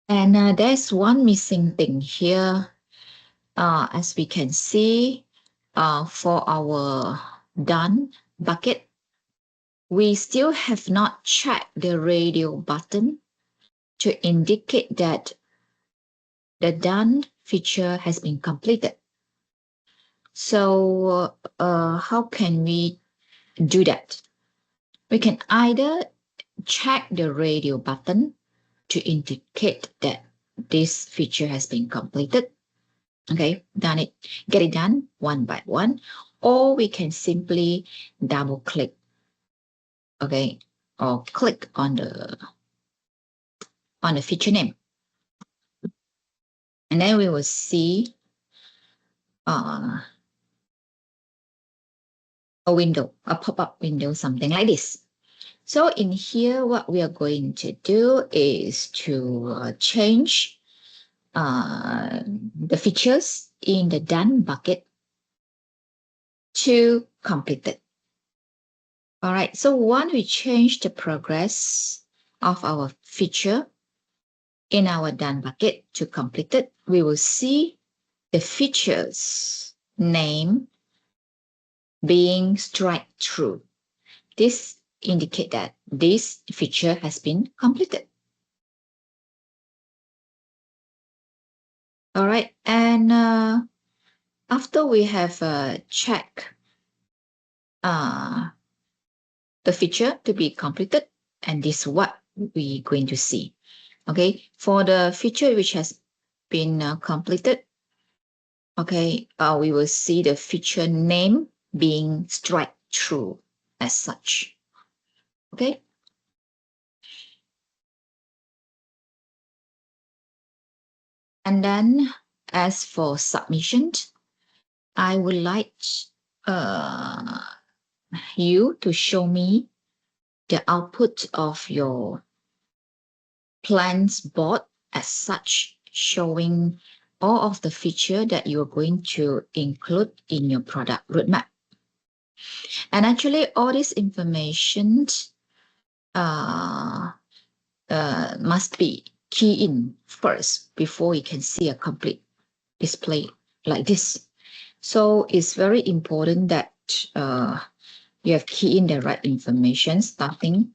And there's one missing thing here. As we can see, for our done bucket, we still have not checked the radio button to indicate that the done feature has been completed. So how can we do that? We can either check the radio button to indicate that this feature has been completed. Okay, done it, get it done one by one, or we can simply double click, okay, or click on the feature name, and then we will see uh, a window, a pop-up window, something like this. So in here, what we are going to do is to change the features in the done bucket to completed. All right, so once we change the progress of our feature in our done bucket to completed, we will see the features name being strike through. This indicate that this feature has been completed. All right, and after we have checked the feature to be completed, and this is what we're going to see. Okay, for the feature which has been completed, okay, we will see the feature name being strike through as such. Okay. And then as for submission, I would like you to show me the output of your plans board as such, showing all of the feature that you're going to include in your product roadmap. And actually, all this information must be key in first before you can see a complete display like this. So it's very important that you have key in the right information starting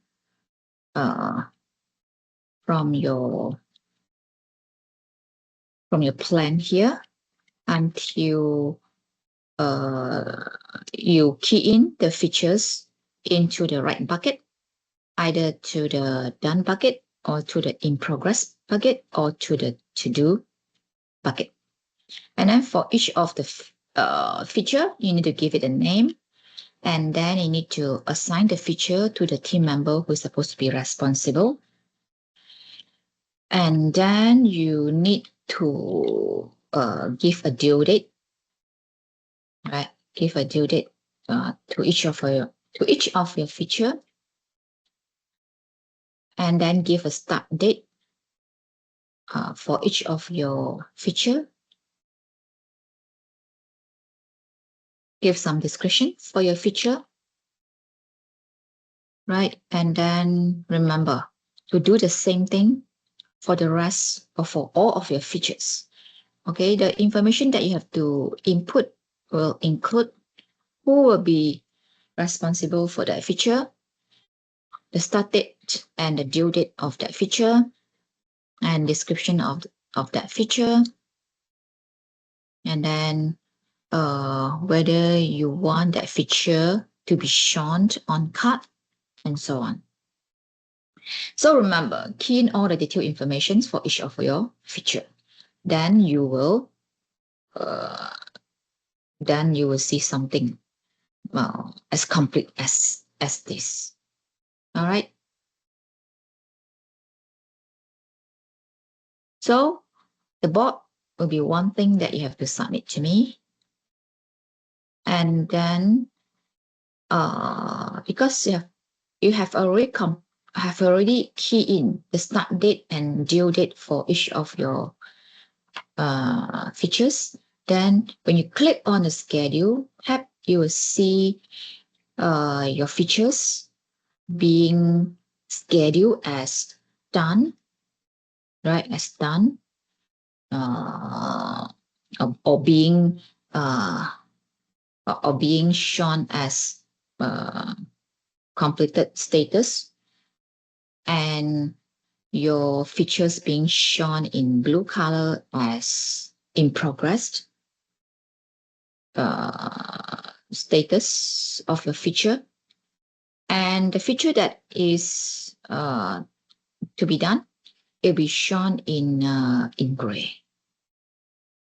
from your plan here until you key in the features into the right bucket, either to the done bucket or to the in progress bucket or to the to do bucket. And then for each of the feature, you need to give it a name, and then you need to assign the feature to the team member who is supposed to be responsible. And then you need to give a due date, right? Give a due date to each of your feature, and then give a start date for each of your feature. Give some description for your feature, right? And then remember to do the same thing for the rest or for all of your features. Okay, the information that you have to input will include who will be responsible for that feature, the start date and the due date of that feature, and description of that feature, and then whether you want that feature to be shown on card, and so on. So remember, key in all the detailed information for each of your feature. Then you will see something as complete as this. All right. So the board will be one thing that you have to submit to me. And then because you have already keyed in the start date and due date for each of your features, then when you click on the schedule tab, you will see your features being scheduled as done right, as done, or being shown as completed status, and your features being shown in blue color as in progress status of your feature, and the feature that is to be done, it will be shown in gray,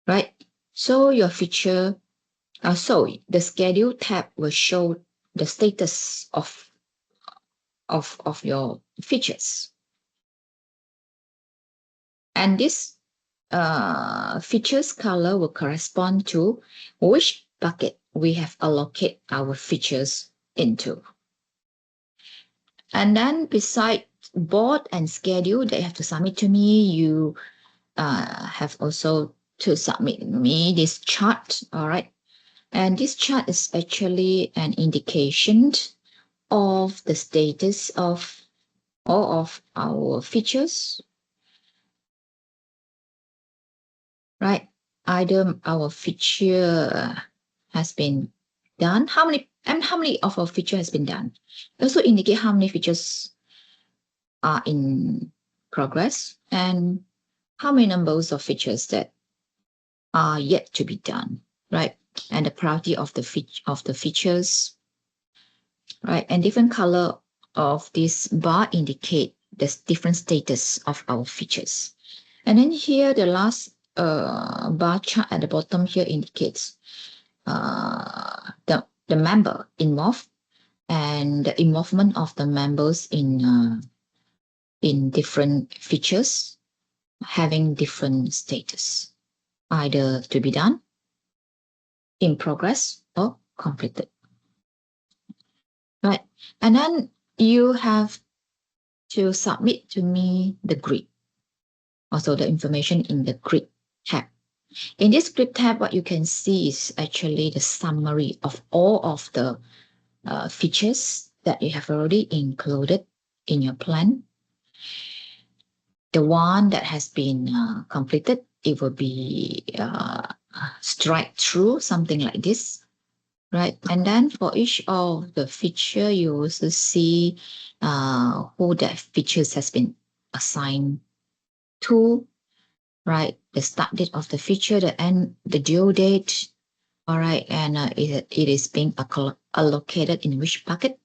right? So your feature, so the schedule tab will show the status of your features, and this features color will correspond to which bucket we have allocated our features into. And then beside board and schedule that you have to submit to me, you have also to submit me this chart, all right? And this chart is actually an indication of the status of all of our features, right? Either our feature has been done, how many of our feature has been done. Also indicate how many features are in progress and how many numbers of features that are yet to be done, right? And the priority of the features, right? And different color of this bar indicate the different status of our features. And then here, the last bar chart at the bottom here indicates the member involved and the involvement of the members in different features having different status, either to be done, in progress, or completed. Right. And then you have to submit to me the grid, also the information in the grid tab. In this grid tab, what you can see is actually the summary of all of the features that you have already included in your plan. The one that has been completed, it will be strike through, something like this, right? And then for each of the feature, you also see who that features has been assigned to, right? The start date of the feature, the end, the due date, all right, and it is being allocated in which bucket.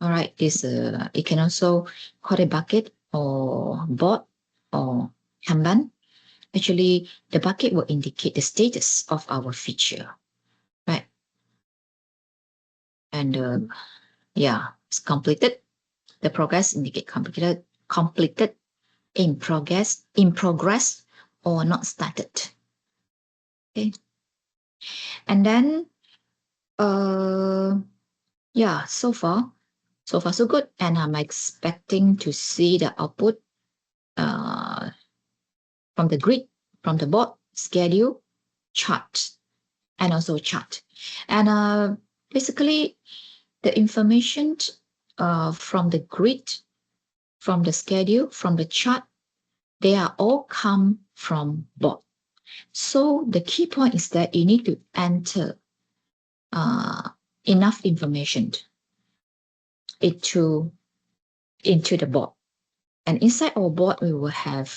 All right, this it can also call a bucket or bot or Kanban. Actually, the bucket will indicate the status of our feature, right? And yeah, it's completed. The progress indicate completed, in progress, or not started. Okay, and then yeah, so far so good, and I'm expecting to see the output from the grid, from the board, schedule, chart, and also chart. And basically, the information from the grid, from the schedule, from the chart, they are all come from board. So the key point is that you need to enter enough information into the board. And inside our board, we will have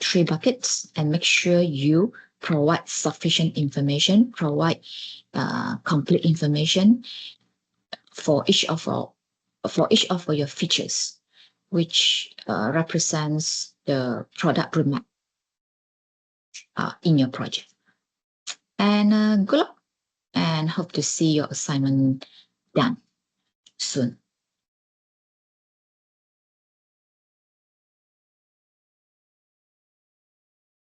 3 buckets, and make sure you provide sufficient information, provide complete information for each of your features, which represents the product roadmap in your project. And good luck, and hope to see your assignment done soon.